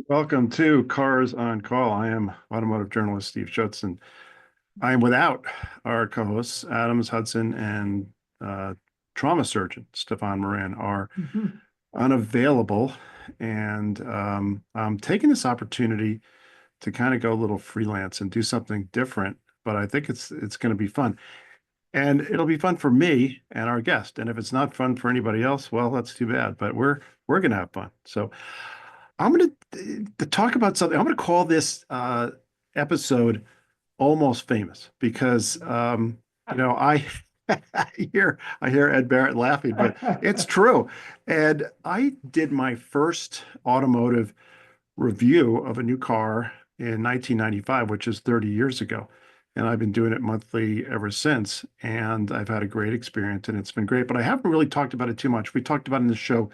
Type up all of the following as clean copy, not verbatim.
Welcome to Cars on Call. I am automotive journalist Steve Schutz, and I am without our co-hosts Adams Hudson and uh, trauma surgeon Stephan Moran are Mhm. unavailable, and I'm taking this opportunity to kind of go a little freelance and do something different. But I think it's going to be fun, and it'll be fun for me and our guest. And if it's not fun for anybody else, well, that's too bad. But we're going to have fun. So. I'm going to talk about something. I'm going to call this episode almost famous because I I hear Ed Barrett laughing, but it's true. And I did my first automotive review of a new car in 1995, which is 30 years ago. And I've been doing it monthly ever since. And I've had a great experience and it's been great. But I haven't really talked about it too much. We talked about it in the show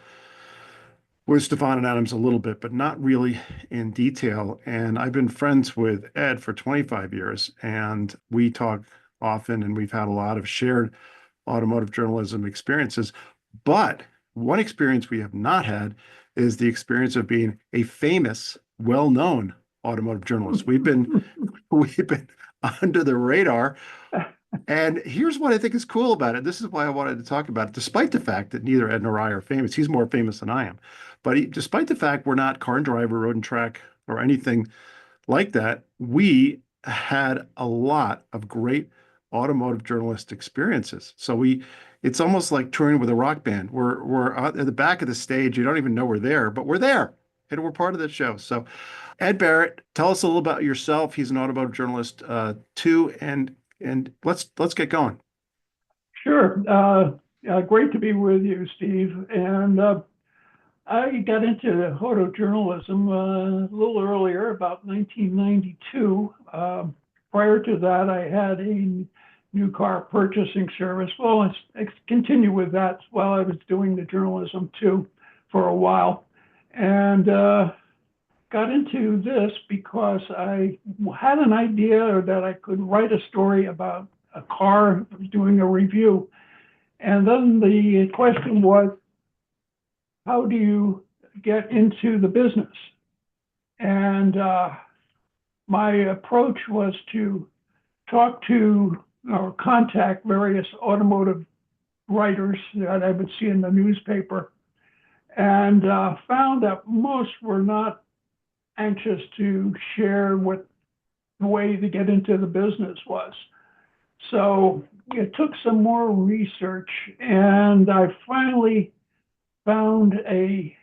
with Stefan and Adams a little bit, but not really in detail. And I've been friends with Ed for 25 years, and we talk often, and we've had a lot of shared automotive journalism experiences. But one experience we have not had is the experience of being a famous, well-known automotive journalist. We've been under the radar. And here's what I think is cool about it. This is why I wanted to talk about it, despite the fact that neither Ed nor I are famous. He's more famous than I am. But despite the fact we're not Car and Driver, Road and Track, or anything like that, we had a lot of great automotive journalist experiences. It's almost like touring with a rock band. We're out at the back of the stage. You don't even know we're there, but we're there, and we're part of the show. So, Ed Barrett, tell us a little about yourself. He's an automotive journalist too, and let's get going. Sure. Great to be with you, Steve. And I got into photojournalism a little earlier, about 1992. Prior to that, I had a new car purchasing service. Well, let's continue with that while I was doing the journalism too for a while. And got into this because I had an idea that I could write a story about a car, doing a review. And then the question was, how do you get into the business? And my approach was to talk to or contact various automotive writers that I would see in the newspaper, and found that most were not anxious to share what the way to get into the business was. So it took some more research, and I finally found a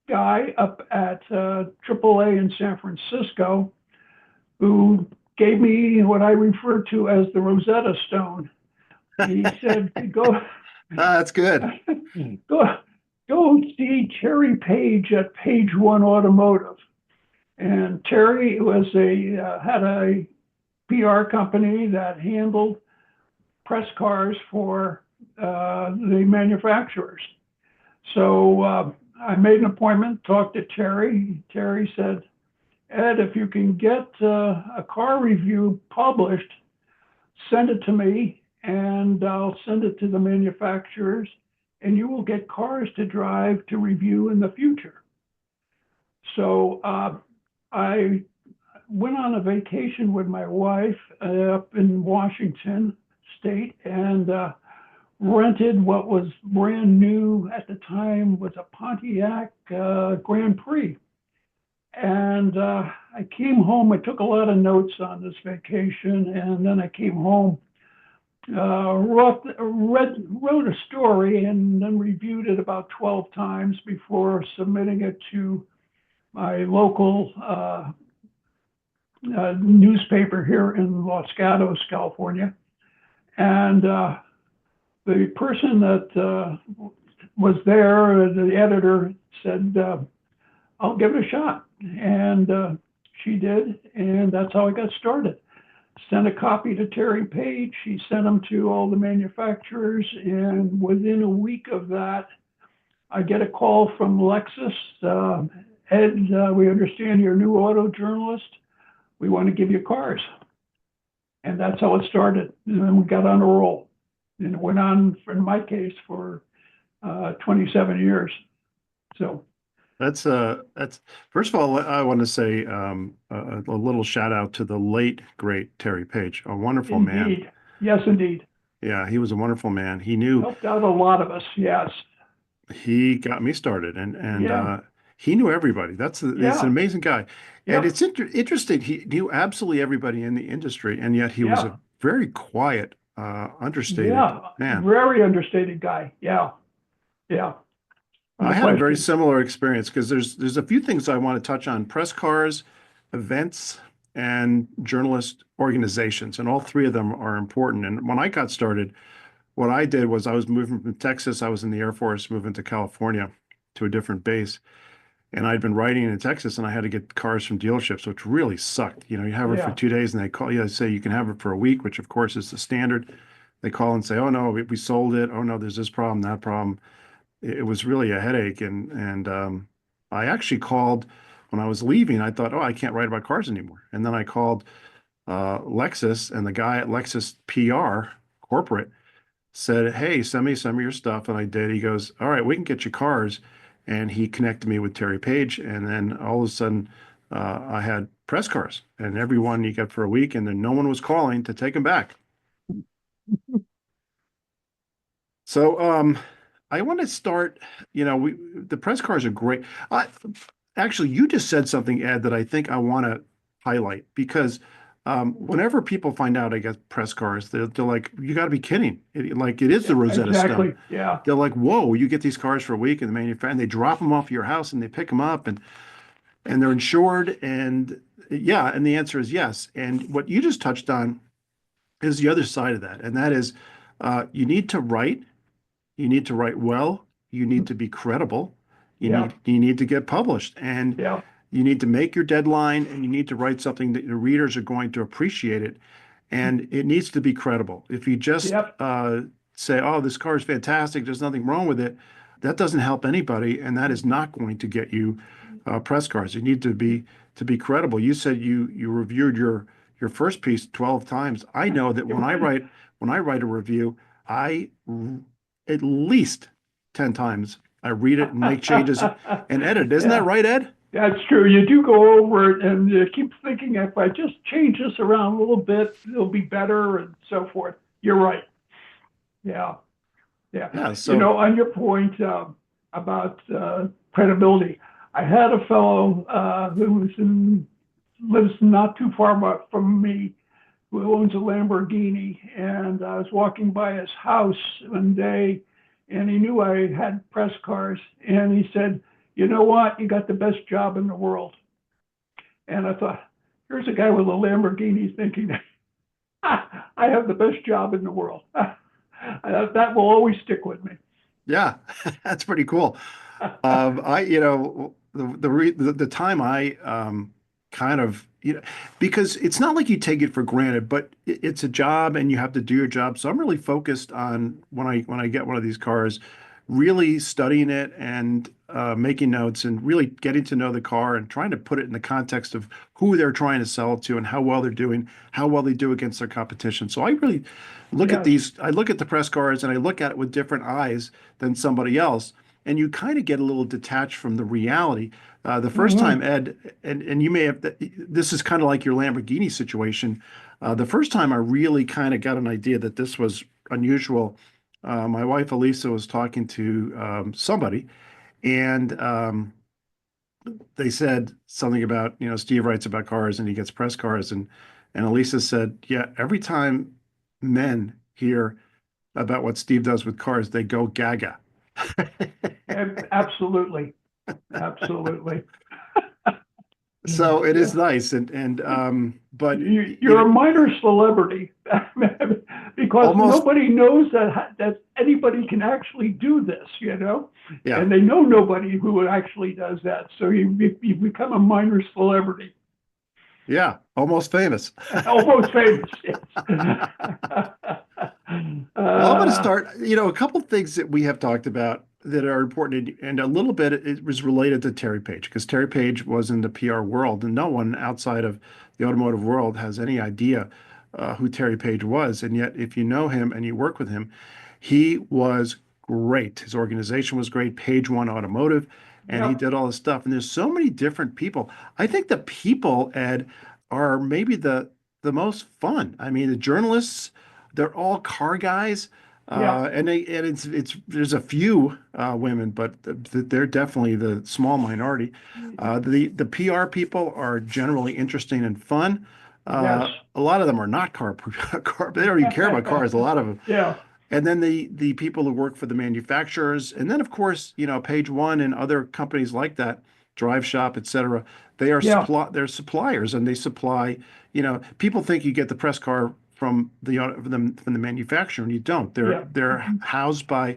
guy up at AAA in San Francisco who gave me what I refer to as the Rosetta Stone. He said, "Go, That's good. go, go see Terry Page at Page One Automotive." And Terry was had a PR company that handled press cars for the manufacturers. So I made an appointment, talked to Terry. Terry said, "Ed, if you can get a car review published, send it to me and I'll send it to the manufacturers and you will get cars to drive to review in the future." So I went on a vacation with my wife up in Washington State and rented what was brand new at the time was a Pontiac Grand Prix. And I came home. I took a lot of notes on this vacation, and then I came home, wrote a story, and then reviewed it about 12 times before submitting it to my local newspaper here in Los Gatos, California. And the person that was there, the editor, said, "I'll give it a shot." And she did, and that's how I got started. Sent a copy to Terry Page. She sent them to all the manufacturers, and within a week of that, I get a call from Lexus. "Ed, we understand you're a new auto journalist. We want to give you cars." And that's how it started. And then we got on a roll. And it went on, in my case, for 27 years. So That's first of all, I want to say a little shout out to the late great Terry Page, a wonderful man. Indeed. Yes, indeed. Yeah, he was a wonderful man. He knew Helped out a lot of us. Yes. he got me started, and Yeah. he knew everybody. It's an Yeah. amazing guy, and Yep. it's interesting. He knew absolutely everybody in the industry, and yet he was a Yeah. very quiet, understated Yeah. man. Very understated guy. Yeah. Yeah. I No had a very question. similar experience because there's a few things I want to touch on: press cars, events, and journalist organizations, and all three of them are important. And when I got started, what I did was I was moving from Texas. I was in the Air Force, moving to California to a different base. And I'd been writing in Texas and I had to get cars from dealerships, which really sucked. You know, you have it for Yeah. 2 days and they call you, they say you can have it for a week, which of course is the standard. They call and say, oh no, we sold it. Oh no, there's this problem, that problem. It was really a headache. And I actually called when I was leaving. I thought, oh, I can't write about cars anymore. And then I called Lexus, and the guy at Lexus PR corporate said, hey, send me your stuff. And I did. He goes, all right, we can get you cars. And he connected me with Terry Page. And then all of a sudden, I had press cars and everyone you get for a week. And then no one was calling to take them back. So I want to start, the press cars are great. I, Actually, you just said something, Ed, that I think I want to highlight because whenever people find out I get press cars, they're like, you got to be kidding. It is the Yeah. Rosetta Stone. Exactly. Yeah. They're like, whoa, you get these cars for a week and the manufacturer, and they drop them off at your house and they pick them up and they're insured. And yeah, and the answer is yes. And what you just touched on is the other side of that. And that is you need to write, you need to write well, you need to be credible, Yeah. you need to get published. And Yeah. you need to make your deadline and you need to write something that your readers are going to appreciate it. And it needs to be credible. If you just Yep. say, oh, this car is fantastic, there's nothing wrong with it, that doesn't help anybody. And that is not going to get you press cards. You need to be credible. You said you reviewed your first piece 12 times. I know that when I write a review, I at least 10 times I read it and make changes and edit. Isn't that Yeah. right, Ed? That's true. You do go over it and you keep thinking if I just change this around a little bit, it'll be better and so forth. You're right. Yeah. Yeah. Yeah. So, On your point about credibility, I had a fellow lives not too far from me who owns a Lamborghini, and I was walking by his house one day, and he knew I had press cars, and he said, "You know what? You got the best job in the world." And I thought, here's a guy with a Lamborghini thinking, I have the best job in the world. That will always stick with me. yeah, that's pretty cool. The time I kind of, because it's not like you take it for granted, but it's a job and you have to do your job. So I'm really focused on when I get one of these cars, really studying it and making notes and really getting to know the car and trying to put it in the context of who they're trying to sell it to and how well they're doing, how well they do against their competition. So I really Yes. I look at the press cars and I look at it with different eyes than somebody else. And you kind of get a little detached from the reality. The first time, Mm-hmm. Ed, and you may have, this is kind of like your Lamborghini situation. The first time I really kind of got an idea that this was unusual, my wife Elisa was talking to somebody, and they said something about, Steve writes about cars and he gets press cars, and Elisa said, yeah, every time men hear about what Steve does with cars, they go gaga. Absolutely. Absolutely. So it Yeah. is nice, and but You're a minor celebrity because almost, nobody knows that anybody can actually do this, yeah, and they know nobody who actually does that. So you become a minor celebrity, yeah, almost famous. almost famous. Yes. Well, I'm going to uh, start, a couple of things that we have talked about that are important, and a little bit it was related to Terry Page because Terry Page was in the PR world, and no one outside of the automotive world has any idea who Terry Page was. And yet, if you know him and you work with him, he was great. His organization was great, Page One Automotive, and he Yep. did all this stuff. And there's so many different people. I think the people, Ed, are maybe the most fun. I mean, the journalists, they're all car guys. Yep. And it's there's a few women, but they're definitely the small minority. The PR people are generally interesting and fun. Yes. A lot of them are not car. They don't even care about cars. A lot of them. Yeah. And then the people who work for the manufacturers, and then of course, Page One and other companies like that, Drive Shop, etc. Yeah. They're suppliers, and they supply. People think you get the press car from the manufacturer, and you don't. Yeah. They're housed by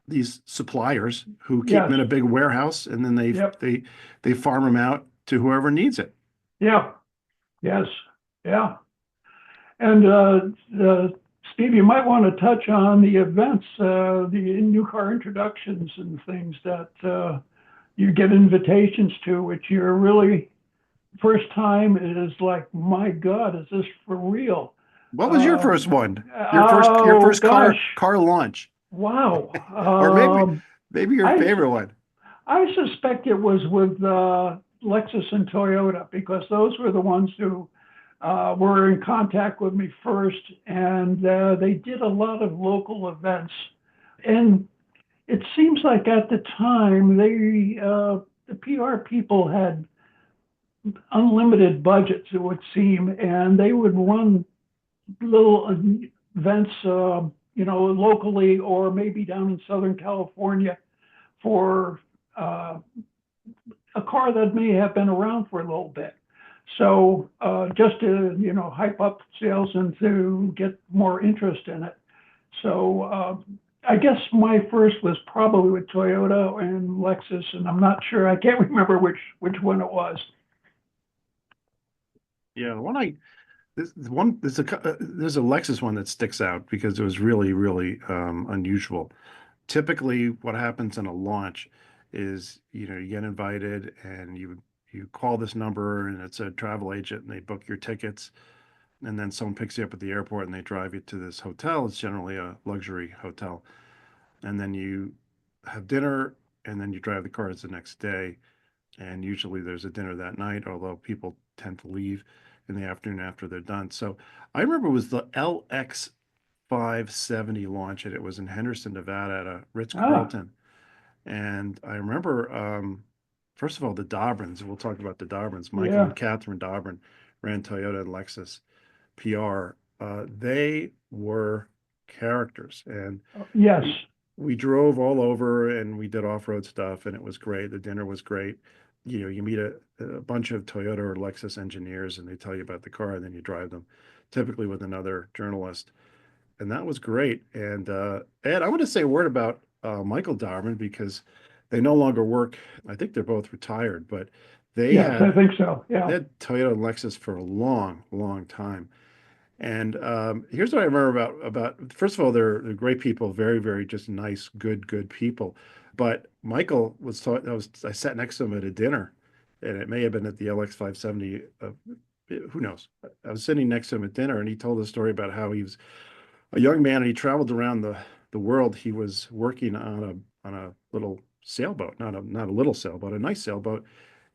these suppliers who keep them Yes. in a big warehouse, and then Yep. they farm them out to whoever needs it. Yeah. Yes. Yeah. And Steve, you might want to touch on the events, the new car introductions and things that you get invitations to, which you're really first time is like, my God, is this for real? What was your first Um, one? Your oh first gosh, car launch, or wow. maybe your I favorite one. I suspect it was with Lexus and Toyota because those were the ones who were in contact with me first, and they did a lot of local events. And it seems like at the time the PR people had unlimited budgets, it would seem, and they would run little events, locally or maybe down in Southern California for a car that may have been around for a little bit. So just to hype up sales and to get more interest in it. So I guess my first was probably with Toyota and Lexus, and I'm not sure. I can't remember which one it was. Yeah, the one I this one there's a Lexus one that sticks out because it was really really unusual. Typically, what happens in a launch is you get invited and you call this number and it's a travel agent and they book your tickets and then someone picks you up at the airport and they drive you to this hotel. It's generally a luxury hotel, and then you have dinner and then you drive the cars the next day. And usually there's a dinner that night, although people tend to leave in the afternoon after they're done. So I remember it was the LX 570 launch, and it was in Henderson, Nevada at a Ah, Ritz-Carlton. And I remember, first of all, the Dobrins. We'll talk about the Dobrins. Michael yeah, and Catherine Dobrin ran Toyota and Lexus PR. They were characters, and yes. we we drove all over and we did off-road stuff, and it was great. The dinner was great. You meet a bunch of Toyota or Lexus engineers, and they tell you about the car, and then you drive them, typically with another journalist, and that was great. And Ed, I want to say a word about Michael Darman because they no longer work. I think they're both retired, but they Yes, I had think so. they Yeah. had Toyota and Lexus for a long, long time. And here's what I remember about first of all, they're great people, very, very just nice, good people. But Michael was taught I sat next to him at a dinner, and it may have been at the LX 570. Who knows? I was sitting next to him at dinner, and he told a story about how he was a young man and he traveled around the world. He was working on a little sailboat, not a little sailboat, a nice sailboat,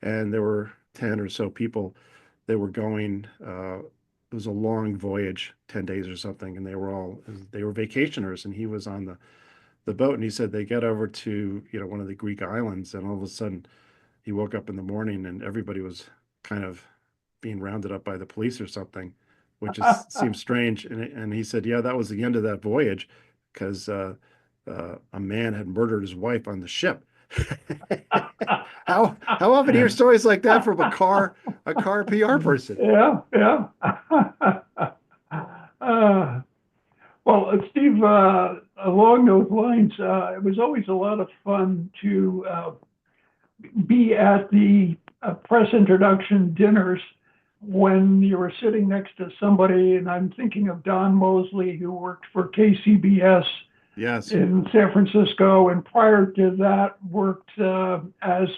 and there were 10 or so people. They were going. It was a long voyage, 10 days or something, and they were vacationers, and he was on the boat, and he said they get over to one of the Greek islands, and all of a sudden he woke up in the morning and everybody was kind of being rounded up by the police or something, which seems strange. And he said, yeah, that was the end of that voyage because a man had murdered his wife on the ship. How often do you hear stories like that from a car PR person? Yeah, yeah. uh, well, Steve, along those lines, it was always a lot of fun to be at the press introduction dinners when you were sitting next to somebody, and I'm thinking of Don Mosley, who worked for KCBS Yes. in San Francisco, and prior to that worked as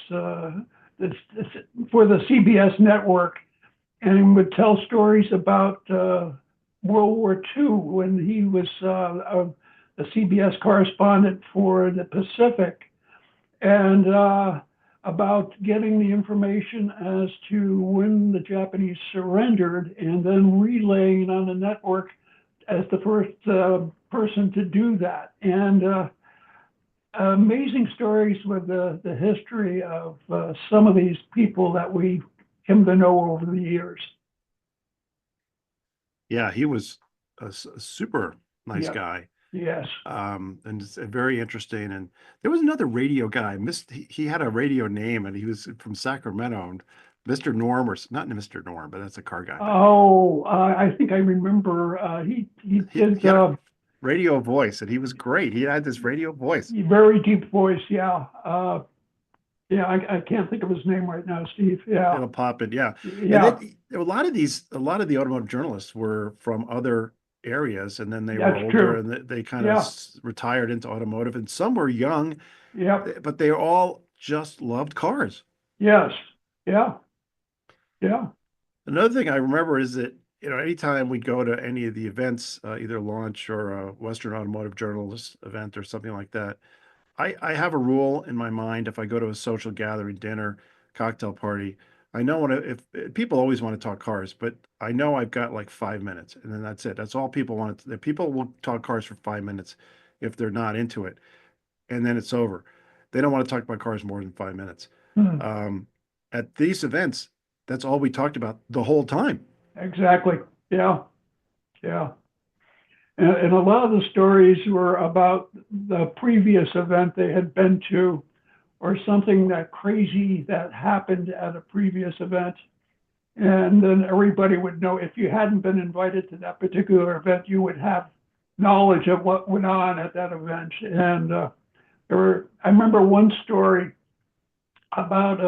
this, for the CBS network, and would tell stories about World War II when he was a CBS correspondent for the Pacific, and about getting the information as to when the Japanese surrendered, and then relaying on the network as the first person to do that. And amazing stories with the history of some of these people that we came to know over the years. Yeah, he was a super nice Yep. guy. Yes. And it's very interesting. And there was another radio guy. He had a radio name, and he was from Sacramento, and Mr. Norm, or not Mr. Norm, but that's a car guy. But Oh, I think I remember. He did he had a radio voice, and he was great. He had this radio voice. very deep voice. Yeah. Yeah. I can't think of his name right now, Steve. Yeah. It'll pop in, yeah. And Yeah. then a lot of the automotive journalists were from other areas, and then they were That's older, true. and they kind of Yeah. retired into automotive, and some were young, Yep. but they all just loved cars. Yes. Yeah. Yeah. Another thing I remember is that, anytime we go to any of the events, either launch or a Western Automotive Journalist event or something like that, I have a rule in my mind. If I go to a social gathering, dinner, cocktail party, I know if people always want to talk cars, but I know I've got like 5 minutes, and then that's it. That's all people want. People will talk cars for 5 minutes if they're not into it, and then it's over. They don't want to talk about cars more than 5 minutes. Hmm. Um, at these events, that's all we talked about the whole time. Exactly. Yeah. Yeah. And a lot of the stories were about the previous event they had been to, or something that crazy that happened at a previous event. And then everybody would know, if you hadn't been invited to that particular event, you would have knowledge of what went on at that event. And I remember one story about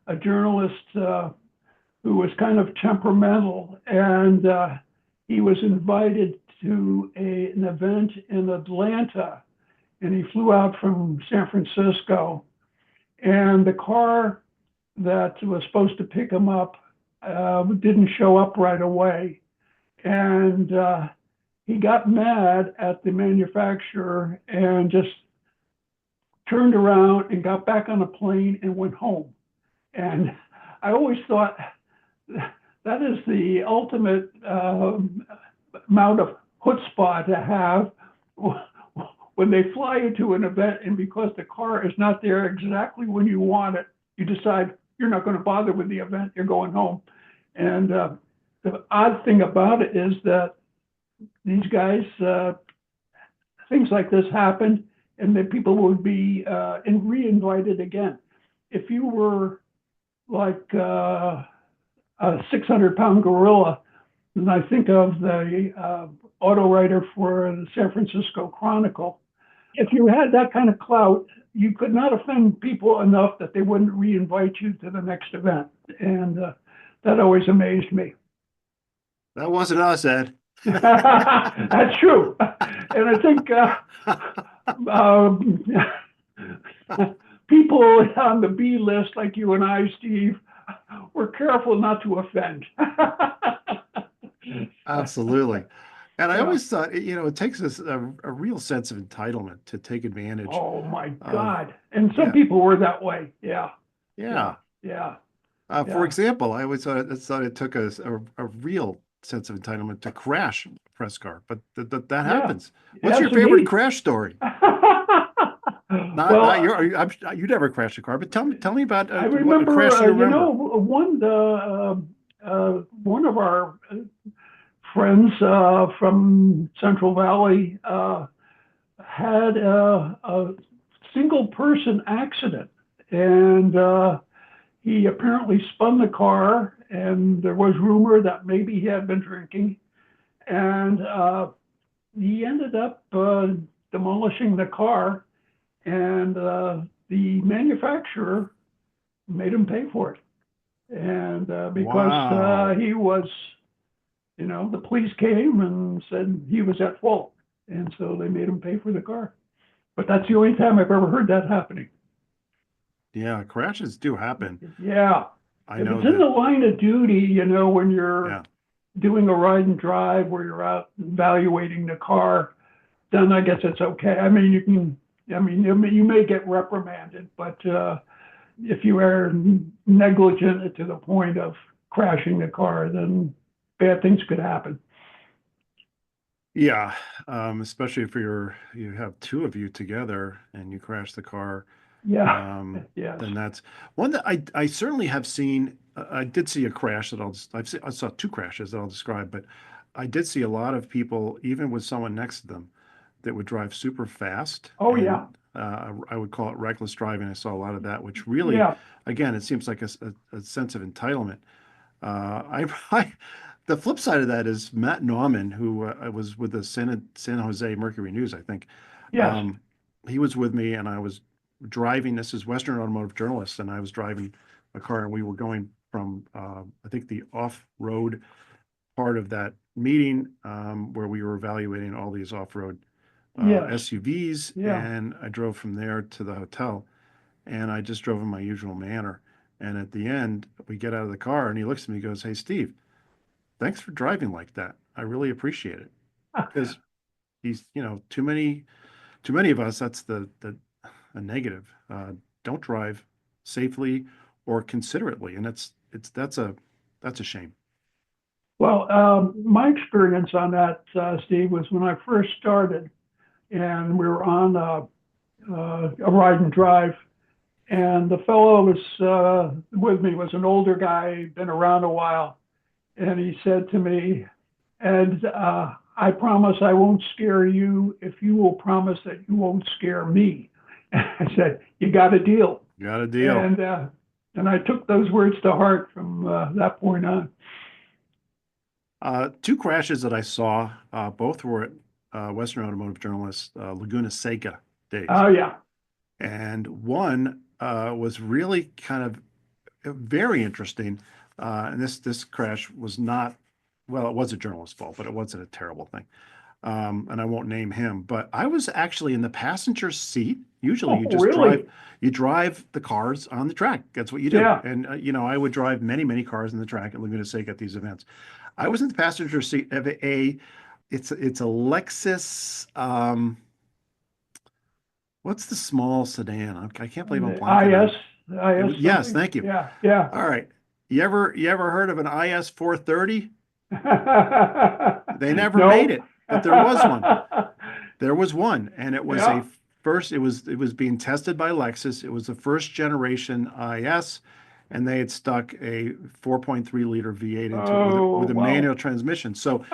a journalist who was kind of temperamental, and he was invited to an event in Atlanta, and he flew out from San Francisco, and the car that was supposed to pick him up didn't show up right away, and he got mad at the manufacturer and just turned around and got back on a plane and went home. And I always thought that is the ultimate amount of chutzpah to have when they fly you to an event, and because the car is not there exactly when you want it, you decide you're not going to bother with the event, you're going home. And the odd thing about it is that these guys, things like this happened, and then people would be re-invited again. If you were like a 600-pound gorilla, and I think of the auto writer for the San Francisco Chronicle, if you had that kind of clout, you could not offend people enough that they wouldn't re-invite you to the next event. And that always amazed me. That wasn't us, Ed. That's true. And I think people on the B list, like you and I, Steve, were careful not to offend. Absolutely. And I Yeah. always thought, it takes us a real sense of entitlement to take advantage Oh my of, God. And some yeah, people were that way. Yeah. Yeah. yeah. Yeah. For Yeah. example, I always thought it took us a real sense of entitlement to crash a press car, but that Yeah. happens. What's Yes, your favorite indeed. crash story? Not Well, your, you never crashed a car, but tell me about I what a remember, crash you remember. one of our friends from Central Valley had a single person accident, and he apparently spun the car, and there was rumor that maybe he had been drinking, and he ended up demolishing the car, and the manufacturer made him pay for it. And because Wow. he was, the police came and said he was at fault. And so they made him pay for the car. But that's the only time I've ever heard that happening. Yeah, crashes do happen. Yeah. I If know it's in the that. line of duty, when you're Yeah. doing a ride and drive where you're out evaluating the car, then I guess it's okay. I mean, you may get reprimanded, but if you are negligent to the point of crashing the car, then bad things could happen. Yeah, especially if you have two of you together and you crash the car, Yeah, um, yes. then that's one that I certainly have seen. I did see a crash that I saw two crashes that I'll describe, but I did see a lot of people, even with someone next to them, that would drive super fast, Oh, yeah, and I would call it reckless driving. I saw a lot of that, which really, yeah, again, it seems like a sense of entitlement. I the flip side of that is Matt Nauman, who was with the San Jose Mercury News, I think. yes, Um, he was with me, and I was driving. This is Western Automotive Journalist, and I was driving a car, and we were going from I think the off-road part of that meeting, where we were evaluating all these off-road yes, SUVs, yeah. and I drove from there to the hotel, and I just drove in my usual manner. And at the end, we get out of the car, and he looks at me and goes, "Hey, Steve, thanks for driving like that. I really appreciate it." Because he's, too many of us, that's the a negative. Don't drive safely or considerately, and that's a shame. Well, my experience on that, Steve, was when I first started, and we were on a ride and drive, and the fellow was with me was an older guy, been around a while, and he said to me, "Ed, I promise I won't scare you if you will promise that you won't scare me." I said, "You got a deal," Got a deal. and uh, and I took those words to heart from that point on. Two crashes that I saw, both were at Western Automotive Journalist Laguna Seca days. Oh yeah, And one was really kind of very interesting. And this crash was not, well, it was a journalist's fault, but it wasn't a terrible thing. And I won't name him, but I was actually in the passenger seat. Usually oh really? you drive the cars on the track. That's what you do. Yeah. And, I would drive many, many cars on the track at Laguna Seca at these events. I was in the passenger seat of it's a Lexus, what's the small sedan? I can't believe I'm The blanking on IS, it. IS Yes, something. thank you. Yeah, yeah. All right. You ever heard of an IS 430? They never made No. it, but there was one. There was one, and it was Yeah, it was being tested by Lexus. It was the first generation IS, and they had stuck a 4.3 liter V8 into it with a oh, wow. manual transmission. So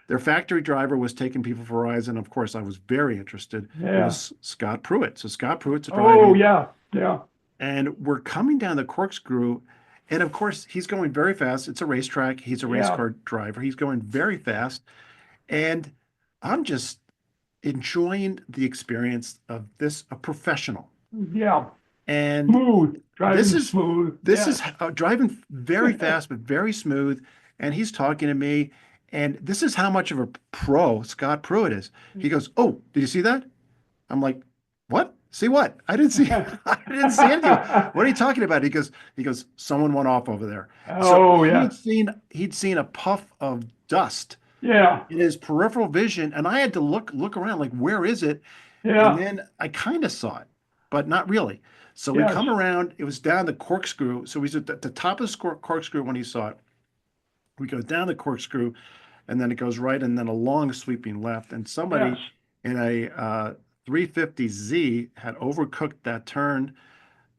their factory driver was taking people for rides, and of course I was very interested. It Yeah. was Scott Pruitt. So Scott Pruitt's Oh, driving, yeah, yeah, and we're coming down the corkscrew, and of course he's going very fast. It's a racetrack. He's a race yeah, car driver. He's going very fast, and I'm just enjoying the experience of a professional. yeah. And Smooth, this driving is smooth. this Yes. is driving very fast but very smooth, and he's talking to me, and this is how much of a pro Scott Pruitt is. He goes, "Oh, did you see that?" I'm like, "What? See what? I didn't see I didn't see anything. What are you talking about?" He goes, "Someone went off over there." So Oh, yeah, he'd seen a puff of dust yeah, in his peripheral vision, and I had to look around like, where is it? And yeah, then I kind of saw it, but not really. So we yes, come around. It was down the corkscrew. So he's at the top of the corkscrew when he saw it. We go down the corkscrew, and then it goes right, and then a long sweeping left. And yes, somebody in a 350Z had overcooked that turn,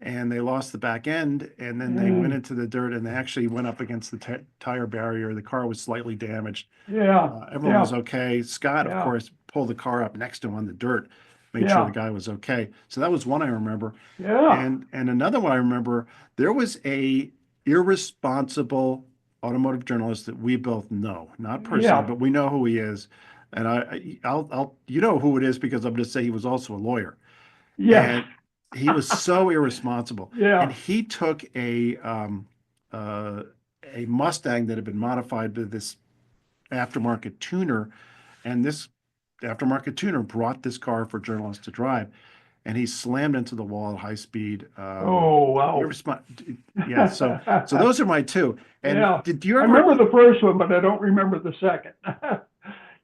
and they lost the back end, and then they went and into the dirt, and they actually went up against the tire barrier. The car was slightly damaged. yeah, Everyone was yeah, okay. Scott, of yeah, course, pulled the car up next to him on the dirt, made sure the yeah, guy was okay. So that was one I remember. yeah, And another one I remember, there was a irresponsible automotive journalist that we both know, not personally, yeah, but we know who he is. And I'll you know who it is because I'm going to say he was also a lawyer. yes, And he was so irresponsible. And yeah, he took uh, a Mustang that had been modified to this aftermarket tuner, and this aftermarket tuner brought this car for journalists to drive, and he slammed into the wall at high speed. oh, Your wow. response, yeah. So those are my two. And Yeah, did you I ever? remember the first one, but I don't remember the second.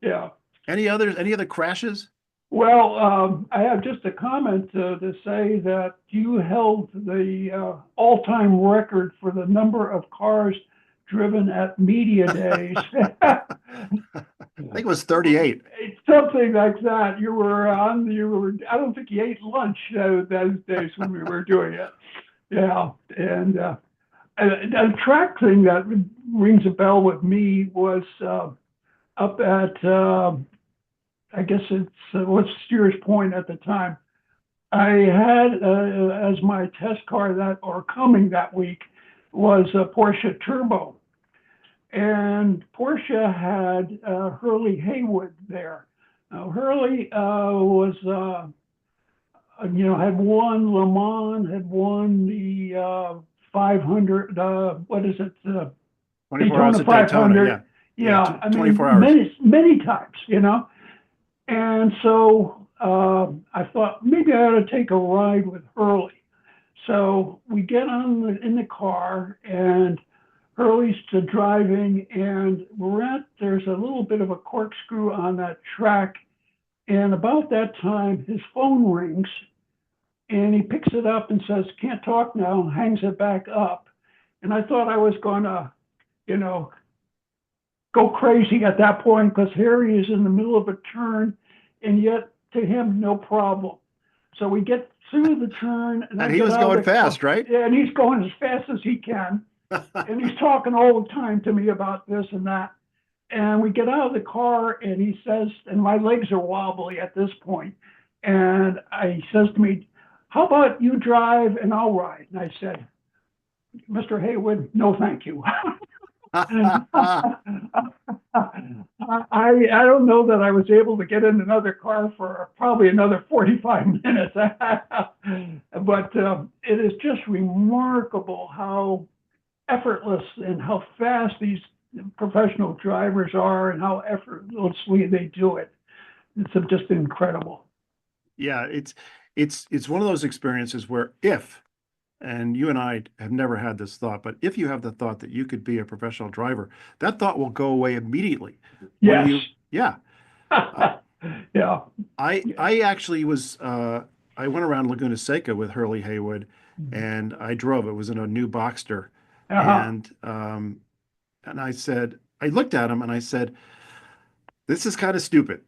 Yeah, any other crashes? Well, I have just a comment to say that you held the all-time record for the number of cars driven at media days. I think it was 38. It's something like that. I don't think you ate lunch those days when we were doing it. Yeah. And a track thing that rings a bell with me was up at, I guess it's, what's Steers Point at the time. I had as my test car or coming that week was a Porsche Turbo. And Porsche had Hurley Haywood there. Now, Hurley was, had won Le Mans, had won the 500, what is it? 24 hours Daytona at Daytona. 500. Yeah. Yeah. Yeah, I mean, 24 hours. many times. And so I thought maybe I ought to take a ride with Hurley. So we get in the car and Hurley's to driving, and there's a little bit of a corkscrew on that track. And about that time, his phone rings and he picks it up and says, "Can't talk now," hangs it back up. And I thought I was going to, you know, go crazy at that point because here he is in the middle of a turn, and yet to him, no problem. So we get through the turn, and And he was going fast, right? Yeah, and he's going as fast as he can, and he's talking all the time to me about this and that. And we get out of the car, and he says, and my legs are wobbly at this point, and he says to me, "How about you drive and I'll ride?" And I said, "Mr. Haywood, no, thank you." I don't know that I was able to get in another car for probably another 45 minutes. But it is just remarkable how effortless and how fast these professional drivers are and how effortlessly they do it. It's just incredible. Yeah, it's one of those experiences where if, and you and I have never had this thought, but if you have the thought that you could be a professional driver, that thought will go away immediately. When Yes. you, yeah, uh, Yeah. I actually was I went around Laguna Seca with Hurley Haywood, and I drove. It was in a new Boxster, Uh-huh. and I looked at him and I said, "This is kind of stupid,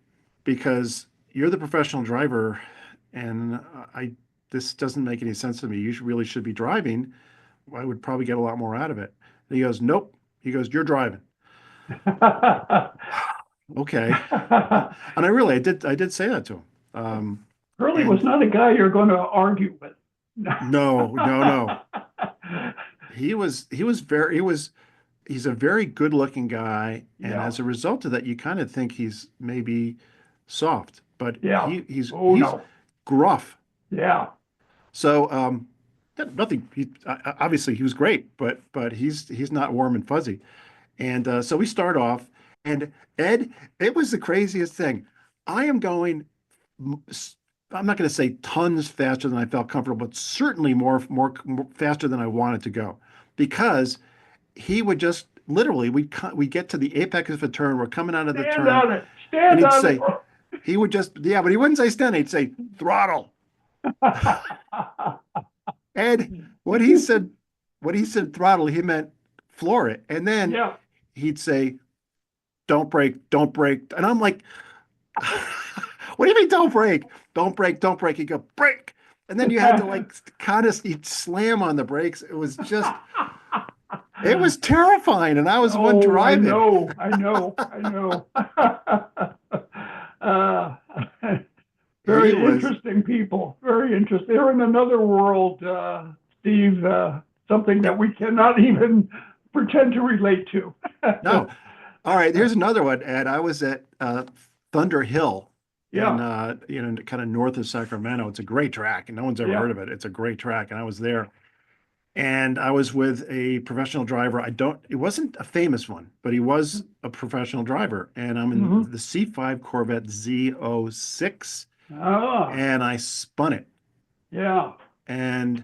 because you're the professional driver, and I this doesn't make any sense to me. Really should be driving. I would probably get a lot more out of it." And he goes, "Nope." He goes, "You're driving." Okay. I did say that to him. Curly was And not a guy you're going to argue with. no, no, no. He's a very good looking guy. And Yeah. as a result of that, you kind of think he's maybe soft, but Yeah. Oh, he's no. gruff. Yeah. So, nothing, obviously he was great, but he's not warm and fuzzy. And so we start off, and Ed, it was the craziest thing. I am going, I'm not going to say tons faster than I felt comfortable, but certainly more faster than I wanted to go, because he would just literally, we get to the apex of a turn, we're coming out of the Stand turn, on it. and Stand on it. he would just, yeah, but he wouldn't say stand, he'd say throttle. Ed, what he said, throttle, he meant floor it. And then Yeah. he'd say, don't brake, don't brake. And I'm like, what do you mean don't brake? Don't brake, don't brake. He'd go, brake. And then you had to like kind of he'd slam on the brakes. It was terrifying. And I was the one Oh, I driving. know. I know. I know. uh, He very was, interesting people. Very interesting. They're in another world, Steve. Something that it, we cannot even pretend to relate to. no. All right, here's another one, Ed. I was at Thunder Hill in Yeah. kind of north of Sacramento. It's a great track, and no one's ever Yeah. heard of it. It's a great track, and I was there, and I was with a professional driver. It wasn't a famous one, but he was a professional driver, and I'm in Mm-hmm. the C5 Corvette Z06, Ah. and I spun it, Yeah. and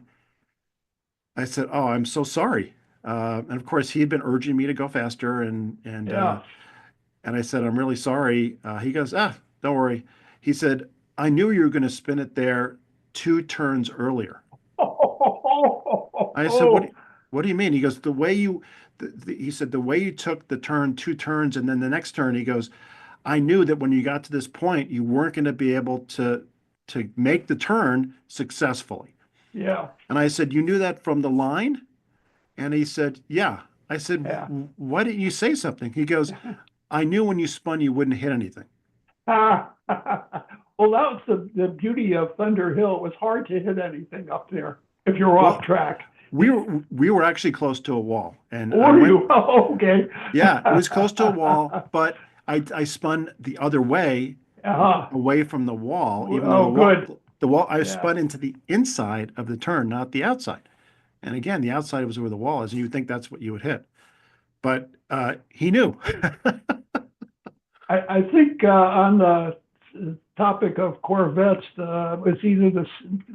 I said, "Oh, I'm so sorry." And of course, he had been urging me to go faster, and Yeah. And I said, I'm really sorry. He goes, don't worry. He said, I knew you were going to spin it there 2 turns earlier. I said, what do you mean? He goes, he said, the way you took the turn 2 turns and then the next turn, he goes, I knew that when you got to this point, you weren't going to be able to make the turn successfully. Yeah, And I said, you knew that from the line? And he said, yeah. I said, yeah. why didn't you say something? He goes, I knew when you spun, you wouldn't hit anything. Well, that was the beauty of Thunder Hill. It was hard to hit anything up there if you're off Well, track. we were actually close to a wall, and I Or went, you? Oh, okay. yeah, it was close to a wall, but I spun the other way, uh, away from the wall, even though oh, good. the wall I Yeah. spun into the inside of the turn, not the outside. And again, the outside was where the wall is, and you would think that's what you would hit, but he knew. I think on the topic of Corvettes, it was either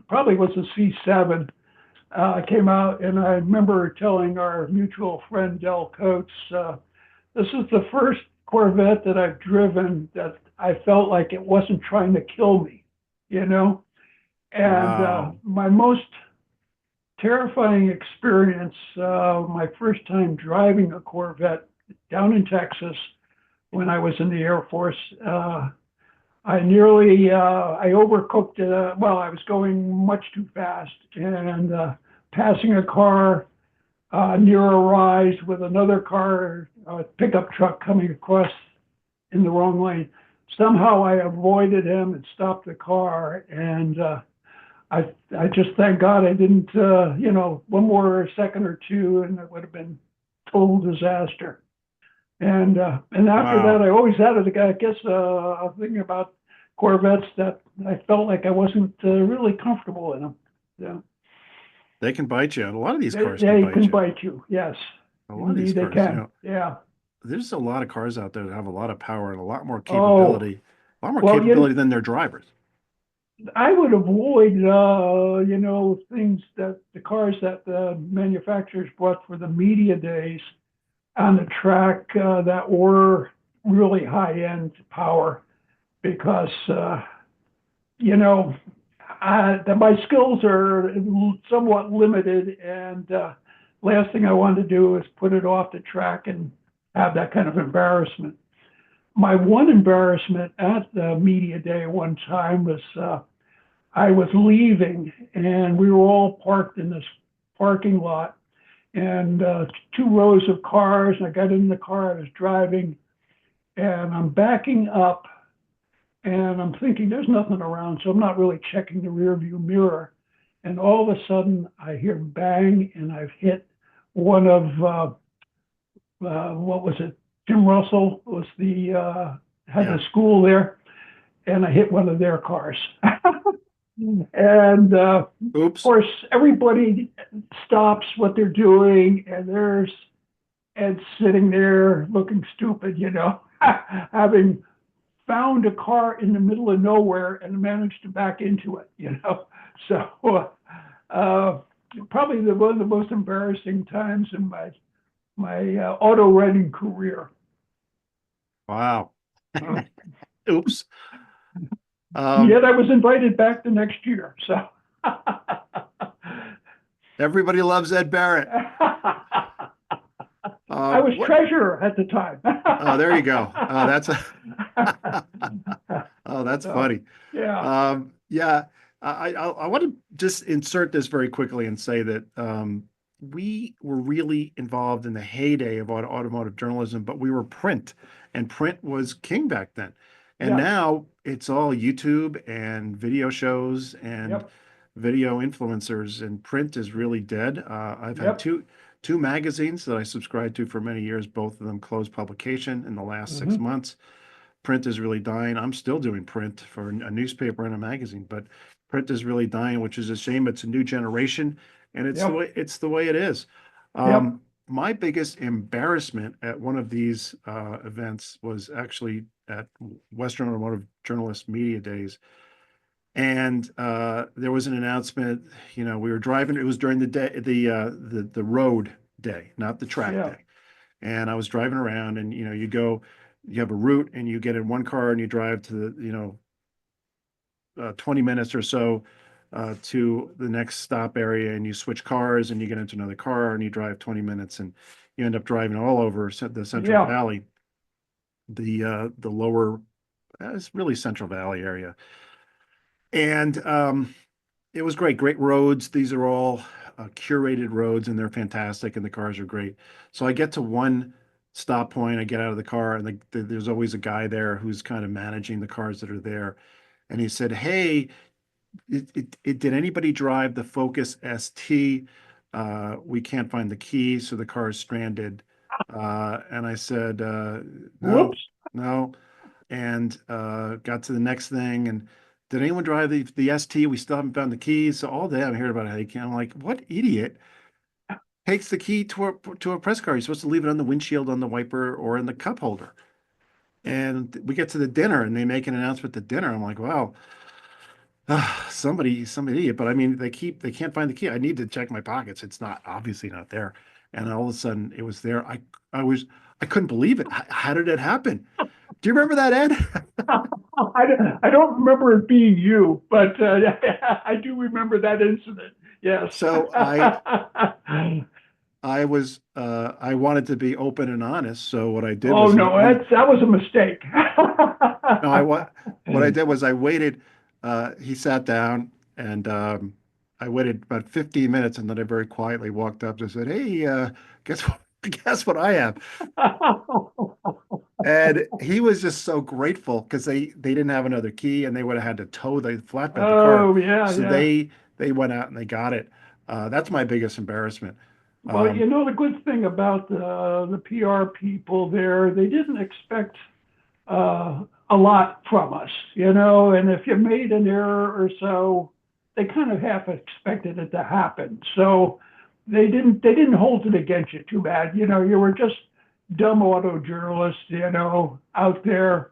probably was the C7 came out, and I remember telling our mutual friend Del Coates, this is the first Corvette that I've driven that I felt like it wasn't trying to kill me, you know? And Wow. my most terrifying experience, my first time driving a Corvette down in Texas when I was in the Air Force. I overcooked it. Well, I was going much too fast and passing a car near a rise with another car, a pickup truck coming across in the wrong lane. Somehow I avoided him and stopped the car, and I just thank God I didn't, one more second or two, and it would have been total disaster. And after that, Wow. I always had it. I guess a thing about Corvettes that I felt like I wasn't really comfortable in them. Yeah, They can bite you, and a lot of these they cars can they bite can you. bite you. Yes, A lot of these indeed they cars, can. Yeah. there's a lot of cars out there that have a lot of power and Oh, a lot more well, capability than their drivers. I would avoid, things that the cars that the manufacturers brought for the media days on the track that were really high end power because, you know, my skills are somewhat limited, and last thing I wanted to do is put it off the track and have that kind of embarrassment. My one embarrassment at the media day one time was I was leaving, and we were all parked in this parking lot, and 2 rows of cars. And I got in the car I was driving, and I'm backing up, and I'm thinking there's nothing around, so I'm not really checking the rear view mirror. And all of a sudden, I hear bang, and I've hit one of what was it? Jim Russell was the had the Yeah. school there, and I hit one of their cars. And of Oops. course, everybody stops what they're doing, and there's Ed sitting there looking stupid, having found a car in the middle of nowhere and managed to back into it. So uh, probably one of the most embarrassing times in my auto writing career. Wow. Uh, Oops. Um, Yet I was invited back the next year. So everybody loves Ed Barrett. I was What? treasurer at the time. Oh, there you go. Oh, that's So, funny. yeah, Yeah, I want to just insert this very quickly and say that we were really involved in the heyday of automotive journalism, but we were print, and print was king back then. And yes, now it's all YouTube and video shows and yep, video influencers, and print is really dead. I've had yep, two magazines that I subscribed to for many years. Both of them closed publication in the last six hmm, months print is really dying. I'm still doing print for a newspaper and a magazine, but print is really dying, which is a shame. It's a new generation, and yep, it's the way it is. yep, My biggest embarrassment at one of these events was actually at Western Automotive Journalist Media Days, and there was an announcement. We were driving. It was during the day, the road day, not the track yeah, day. And I was driving around, and you go you have a route and you get in one car and you drive to the, 20 minutes or so to the next stop area and you switch cars and you get into another car and you drive 20 minutes and you end up driving all over the Central Yeah. Valley, the lower, it's really Central Valley area. And it was great, great roads. These are all curated roads and they're fantastic and the cars are great. So I get to one stop point, I get out of the car and there's always a guy there who's kind of managing the cars that are there. And he said, "Hey, did anybody drive the Focus ST? We can't find the key, so the car is stranded." And I said, "No, Whoops. no." And got to the next thing. And did anyone drive the ST? We still haven't found the keys. So all day I'm hearing about how they can. I'm like, what idiot takes the key to a press car? You're supposed to leave it on the windshield, on the wiper, or in the cup holder. And we get to the dinner, and they make an announcement at dinner. I'm like, wow. Some idiot, but I mean, they can't find the key. I need to check my pockets. It's not obviously not there. And all of a sudden it was there. I was, I couldn't believe it. How did it happen? Do you remember that, Ed? I don't remember it being you, but I do remember that incident. Yes. So I wanted to be open and honest. So what I did Oh was, no, that was a mistake. no, what I did was I waited. He sat down and I waited about 15 minutes and then I very quietly walked up and said, "Hey, guess what? Guess what I have?" And he was just so grateful because they didn't have another key and they would have had to tow the flatbed the car. Oh yeah, So yeah. they went out and they got it. That's my biggest embarrassment. Well, Um, the good thing about the PR people there, they didn't expect a lot from us, and if you made an error or so, they kind of half expected it to happen. So they didn't hold it against you too bad. You were just dumb auto journalists, out there,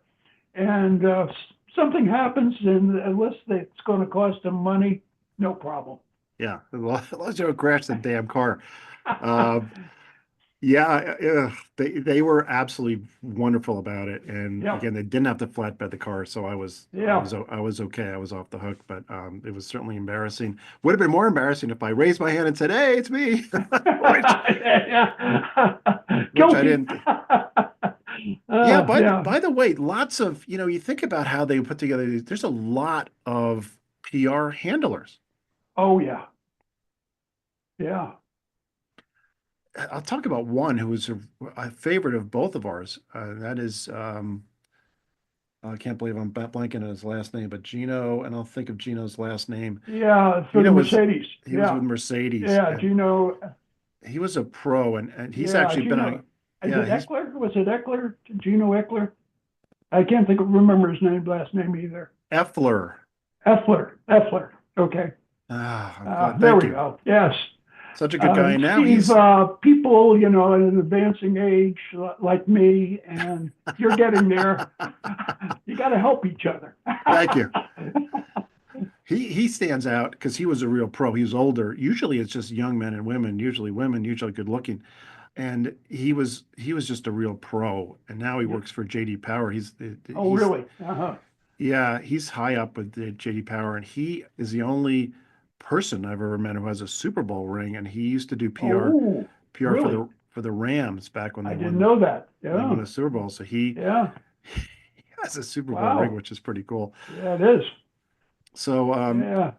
and something happens, and unless it's going to cost them money, no problem. yeah, as long as you don't crash the damn car. Um, Yeah, they were absolutely wonderful about it. And Yeah, again, they didn't have to flatbed the car, so yeah. I was okay. I was off the hook, but it was certainly embarrassing. Would have been more embarrassing if I raised my hand and said, "Hey, it's me," which Yeah. which I Guilty. didn't. Yeah, Yeah. by the way, lots of, you think about how they put together there's a lot of PR handlers. Oh, yeah. Yeah. I'll talk about one who was a favorite of both of ours. That is I can't believe I'm blanking on his last name, but Gino, and I'll think of Gino's last name. Yeah. For the Gino was Mercedes. he was with Yeah. Mercedes, Yeah. and Gino. he was a pro, and he's Yeah. actually been Gino. on. Is Yeah, it he's Eckler? Was it Eckler? Gino Eckler? I can't remember his last name either. Effler. Effler. Effler. Okay. Ah, I'm glad. There Thank we you. go. Yes. Such a good guy. And now Steve, he's. people, at an advancing age like me, and you're getting there, you got to help each other. Thank you. He stands out because he was a real pro. He was older. Usually it's just young men and women. Usually women, usually good looking. And he was just a real pro. And now he works for JD Power. Oh, He's really? Uh-huh. Yeah, he's high up with the JD Power, and he is the only person I've ever met who has a Super Bowl ring. And he used to do Oh, PR for really? the Rams back when I didn't know that. when they won Yeah. the Super Bowl. So he Yeah. he has a Super Bowl ring, Wow. which is pretty cool. Yeah, it is. So Yeah.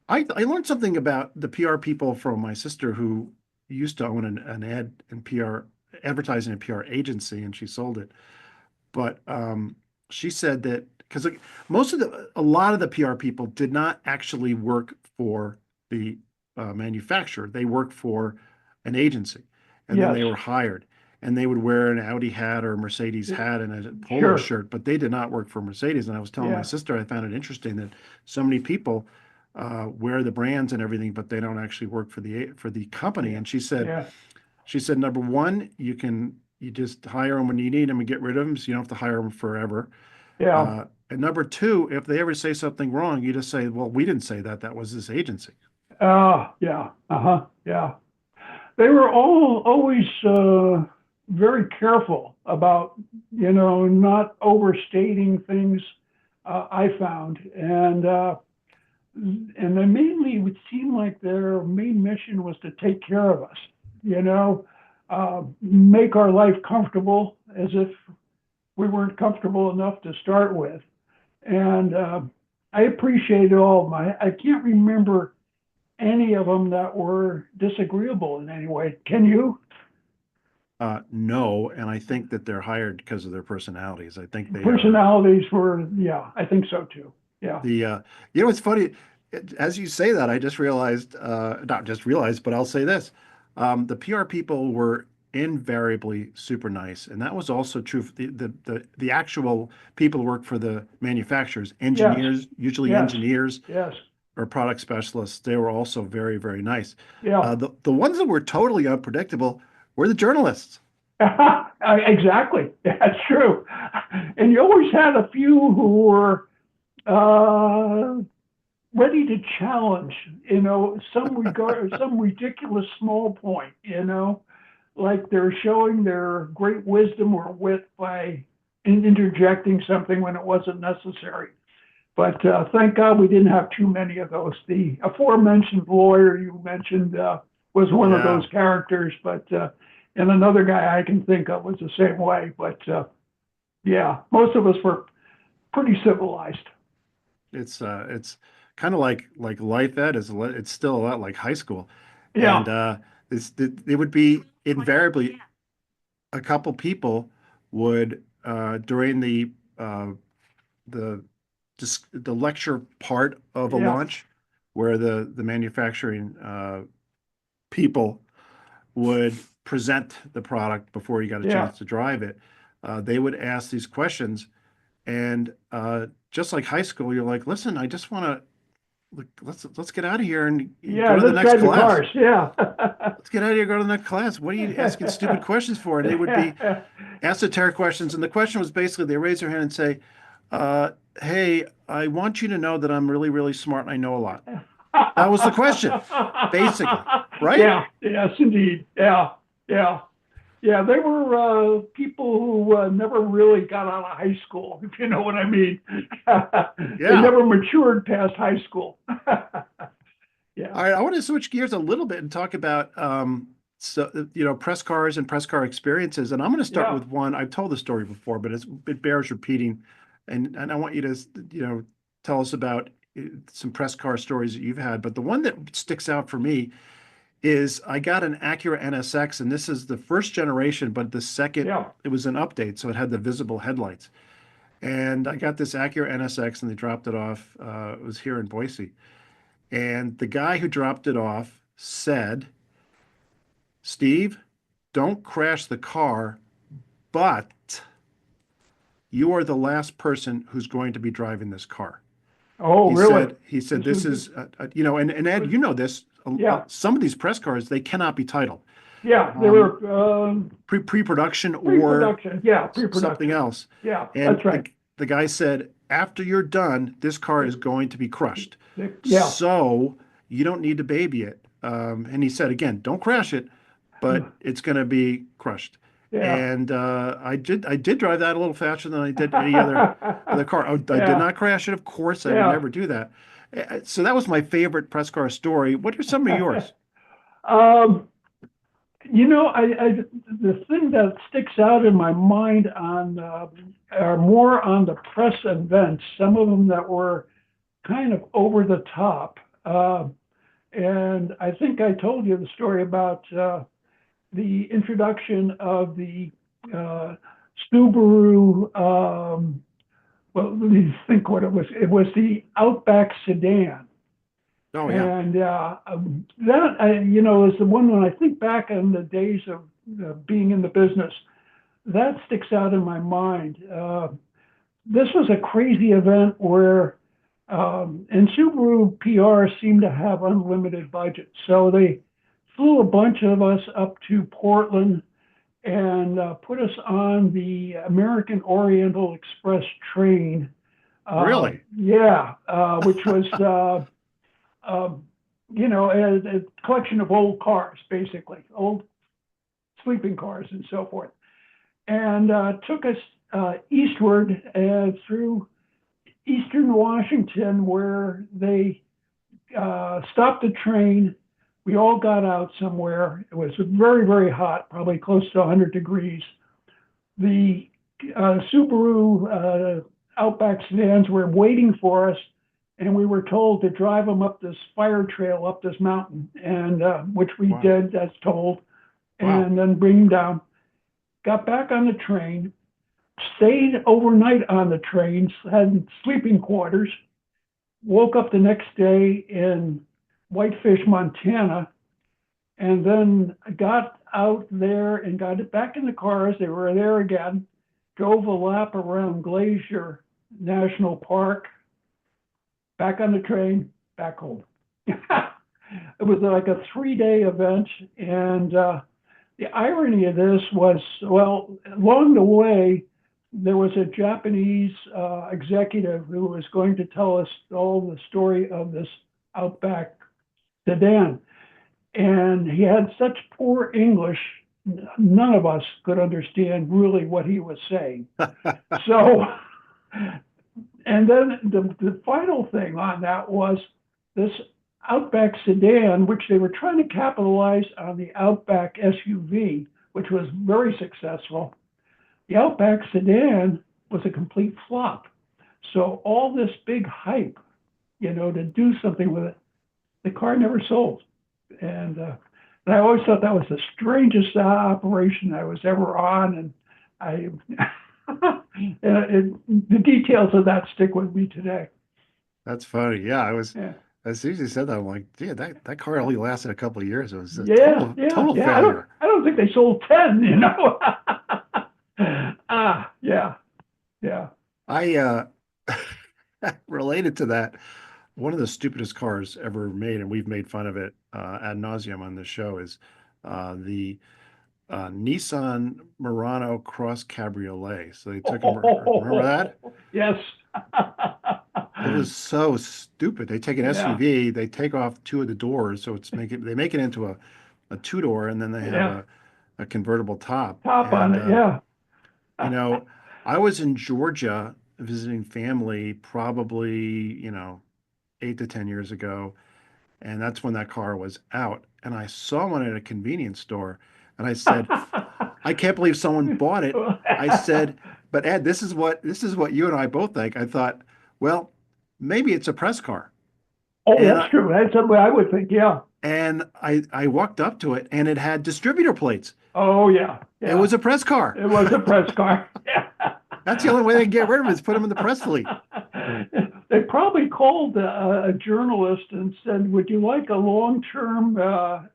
I learned something about the PR people from my sister who used to own an ad and PR advertising and PR agency, and she sold it. But she said that because like, a lot of the PR people did not actually work for the manufacturer. They worked for an agency, and then Yes. they were hired, and they would wear an Audi hat or a Mercedes hat and a polo Sure. shirt, but they did not work for Mercedes. And I was telling my Yeah. sister I found it interesting that so many people wear the brands and everything, but they don't actually work for the company. Yeah. And Yeah. she said, number one, you just hire them when you need them and get rid of them, so you don't have to hire them forever. Yeah. And number two, if they ever say something wrong, you just say, well, we didn't say that. That was this agency. Yeah. Uh-huh. Yeah. They were all always very careful about, not overstating things. I found, and then mainly it would seem like their main mission was to take care of us, make our life comfortable as if we weren't comfortable enough to start with. And I appreciated all of them. I can't remember any of them that were disagreeable in any way. Can you? No, and I think that they're hired because of their personalities. I think they are Personalities were, yeah, I think so too. Yeah, the it's funny as you say that I just realized not just realized, but I'll say this. The PR people were invariably super nice, and that was also true for the actual people who work for the manufacturers, yes, engineers, usually yes, engineers yes, or product specialists. They were also very, very nice. yeah. The ones that were totally unpredictable were the journalists. Exactly. That's true. And you always had a few who were uh, ready to challenge, some ridiculous small point, like they're showing their great wisdom or wit by interjecting something when it wasn't necessary. But thank God we didn't have too many of those. The aforementioned lawyer you mentioned was one of Yeah, those characters, but and another guy I can think of was the same way. But yeah, most of us were pretty civilized. it's kind of like life ed it's still a lot like high school, and Yeah, it would be invariably a couple people would during uh, the the lecture part of a yeah, launch where the manufacturing people would present the product before you got a yeah. chance to drive it. They would ask these questions, and just like high school, you're like, listen, I just want to let's get out of here and go Yeah, to the let's next drive the class. cars. Yeah. Let's get out of here, go to the next class. What are you asking stupid questions for? And they would be esoteric questions. And the question was basically they raise their hand and say, uh, hey, I want you to know that I'm really, really smart and I know a lot. That was the question, basically, right? Yeah, yes, indeed. Yeah, yeah. Yeah, they were people who never really got out of high school, if you know what I mean. They Yeah. never matured past high school. Yeah, All right, I want to switch gears a little bit and talk about press cars and press car experiences. And I'm going to start yeah, with one. I've told the story before, but it bears repeating. And I want you to, tell us about some press car stories that you've had. But the one that sticks out for me is I got an Acura NSX, and this is the first generation, but the second, yeah. it was an update, so it had the visible headlights. And I got this Acura NSX, and they dropped it off. It was here in Boise. And the guy who dropped it off said, Steve, don't crash the car, but you are the last person who's going to be driving this car. Oh, really? He said, This this was, is, and Ed, was you know this, yeah, some of these press cars, they cannot be titled yeah. They um, were pre-production or pre-production. Yeah, something pre-production. else. Yeah, And that's right. the guy said, after you're done, this car is going to be crushed. Yeah, So you don't need to baby it. And he said, again, don't crash it, but it's going to be crushed. yeah, And I did drive that a little faster than I did any other car. I did yeah, not crash it, of course. I would yeah. never do that. So that was my favorite press car story. What are some of yours? um, the thing that sticks out in my mind are more on the press events. Some of them that were kind of over the top. And I think I told you the story about the introduction of the uh, Subaru. Well, let me think what it was. It was the Outback sedan. Oh yeah, And that, is the one when I think back on the days of being in the business, that sticks out in my mind. This was a crazy event where, and Subaru PR seemed to have unlimited budget. So they flew a bunch of us up to Portland and put us on the American Oriental Express train. really? Yeah, which was um, a collection of old cars, basically, old sleeping cars and so forth. and took us eastward through eastern Washington, where they stopped the train. We all got out somewhere. It was very, very hot, probably close to 100 degrees. The Subaru Outback sedans were waiting for us, and we were told to drive them up this fire trail up this mountain, and which we Wow. did as told, Wow. and then bring them down. Got back on the train, stayed overnight on the train, had sleeping quarters, woke up the next day in Whitefish, Montana, and then got out there and got it back in the cars. They were there again, drove a lap around Glacier National Park, back on the train, back home. It was like a 3-day event. And the irony of this was, well, along the way, there was a Japanese executive who was going to tell us all the story of this Outback sedan. And he had such poor English, none of us could understand really what he was saying. So, and then the final thing on that was this Outback sedan, which they were trying to capitalize on the Outback SUV, which was very successful. The Outback sedan was a complete flop. So all this big hype, to do something with it, the car never sold. And I always thought that was the strangest operation I was ever on. And I, the details of that stick with me today. That's funny. Yeah, Yeah. as soon as you said that, I'm like, yeah, that car only lasted a couple of years. It was a Yeah, yeah, total yeah. failure. I don't think they sold 10. Yeah, yeah. I related to that, one of the stupidest cars ever made, and we've made fun of it ad nauseum on this show, is the Nissan Murano Cross Cabriolet. So they took a, remember that? Yes. It was so stupid. They take an Yeah, SUV, they take off two of the doors, so they make it into a two-door, and then they have yeah. a convertible top. Top on And it. Yeah. you know, I was in Georgia visiting family probably, 8 to 10 years ago, and that's when that car was out. And I saw one at a convenience store, and I said, I can't believe someone bought it. I said, but Ed, this is what you and I both think. I thought, well, maybe it's a press car. Oh, And that's I, true. That's something I would think. Yeah. and I walked up to it and it had distributor plates. Oh, yeah. It Yeah. was a press car. It was a press car. That's the only way they can get rid of it is put them in the press fleet. They probably called a journalist and said, "Would you like a long-term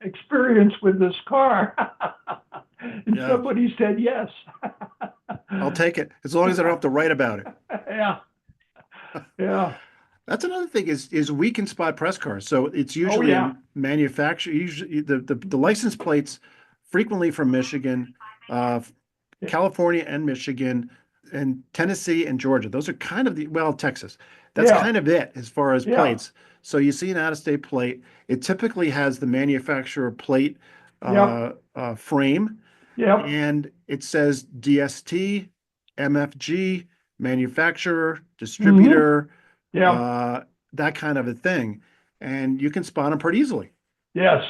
experience with this car?" And Yeah, somebody said yes. I'll take it as long as I don't have to write about it. Yeah, yeah. That's another thing is we can spot press cars. So it's Oh, usually a yeah. manufacturer, usually the license plates frequently from Michigan, uh, California and Michigan and Tennessee and Georgia. Those are kind of Texas. That's Yeah, kind of it as far as yeah, plates. So you see an out-of-state plate, it typically has the manufacturer plate yep, frame, yep. and it says DST, MFG, manufacturer, Hmm. distributor, Yeah, uh, that kind of a thing. And you can spot them pretty easily. yes.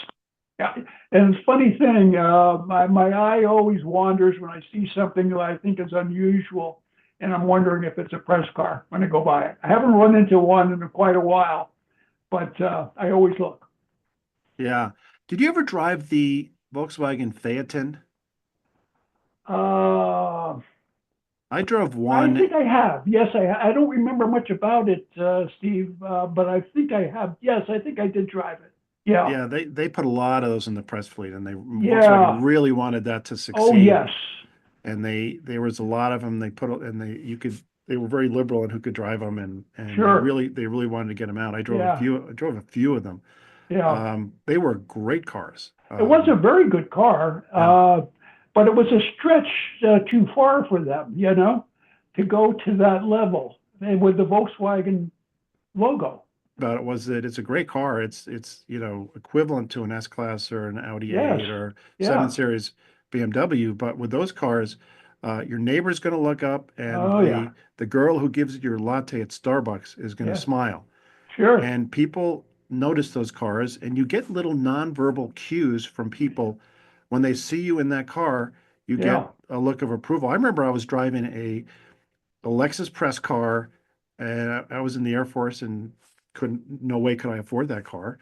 Yeah. And it's funny thing, my eye always wanders when I see something that I think is unusual, and I'm wondering if it's a press car when I go by it. I haven't run into one in quite a while, but I always look. Yeah. Did you ever drive the Volkswagen Phaeton? Uh, I drove I one. think I have. Yes, I don't remember much about it, Steve, but I think I have. Yes, I think I did drive it. Yeah, Yeah, they put a lot of those in the press fleet, and Volkswagen yeah. really wanted that to Oh, succeed. yes. And there was a lot of them. They put and they were very liberal in who could drive them, and Sure. they really wanted to get them out. Yeah, I drove a few of them. yeah. They were great cars. It was a very good car, Yeah, but it was a stretch too far for them, to go to that level and with the Volkswagen logo. but it was that it's a great car. It's equivalent to an S class or an Audi Yes, A8 or 7 yeah, Series BMW. But with those cars, Your neighbor's going to look up, and Oh, yeah. the girl who gives you your latte at Starbucks is going to Yeah. smile. Sure. And people notice those cars, and you get little nonverbal cues from people when they see you in that car. You get Yeah. a look of approval. I remember I was driving a Lexus press car, and I was in the Air Force and no way could I afford that car.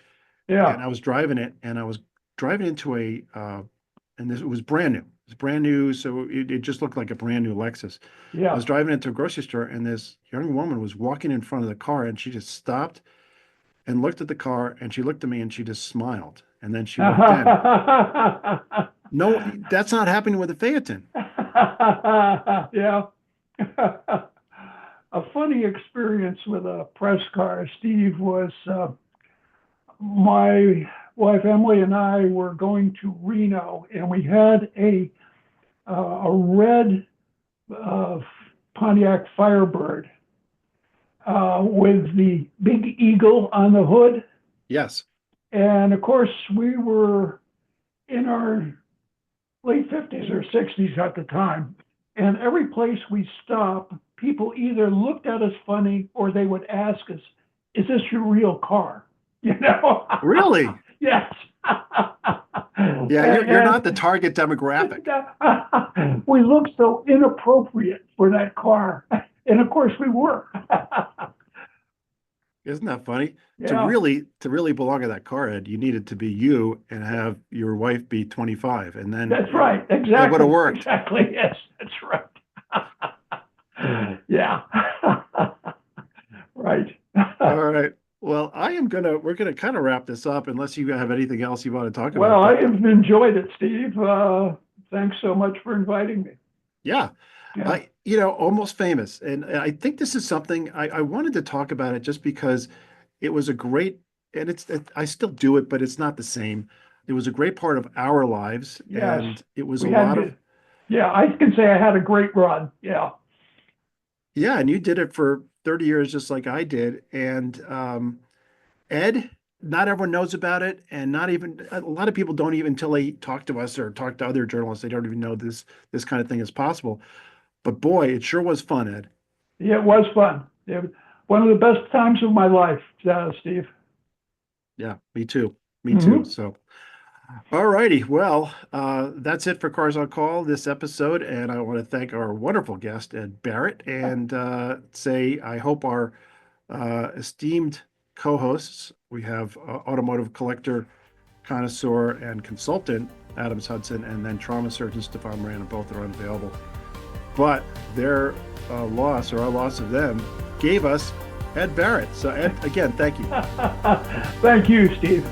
And Yeah. I was driving it, and I was driving into and this it was brand new. It was brand new, so it just looked like a brand new Lexus. I was Yeah. driving into a grocery store, and this young woman was walking in front of the car, and she just stopped and looked at the car, and she looked at me, and she just smiled, and then she walked in. No, that's not happening with a Phaeton. Yeah. A funny experience with a press car, Steve, was my wife Emily and I were going to Reno, and we had a red uh, Pontiac Firebird with the big eagle on the hood. Yes. And of course, we were in our late 50s or 60s at the time. And every place we stopped, people either looked at us funny or they would ask us, "Is this your real car?" You know? Really? Yes. Yeah, you're not the target demographic. We looked so inappropriate for that car. And of course we were. Isn't that funny? Yeah, To really belong in that car, Ed, you needed to be you and have your wife be 25, and then that's right. it would have Exactly. worked. Exactly. Yes, that's right. Yeah. Right. All right. Well, we're gonna kind of wrap this up unless you have anything else you want to talk about. Well, I But have enjoyed it, Steve. Thanks so much for inviting me. yeah, Yeah. almost famous. And I think this is something I wanted to talk about it just because it was a great, and I still do it, but it's not the same. It was a great part of our lives, Yes. and it was a We had lot of, to, yeah, I can say I had a great run. Yeah. yeah, and you did it for 30 years just like I did. And Ed, not everyone knows about it, and not even a lot of people don't even until they talk to us or talk to other journalists, they don't even know this kind of thing is possible. But boy, it sure was fun, Ed. Yeah, it was fun. One of the best times of my life, Steve. Yeah, me too. Me too. Hmm. So, all righty. Well, that's it for Cars on Call this episode. And I want to thank our wonderful guest, Ed Barrett, and say I hope our esteemed co hosts, we have automotive collector, connoisseur, and consultant Adams Hudson, and then trauma surgeon Stephan Moran, both are unavailable. But their loss or our loss of them gave us Ed Barrett. So, Ed, again, thank you. Thank you, Steve.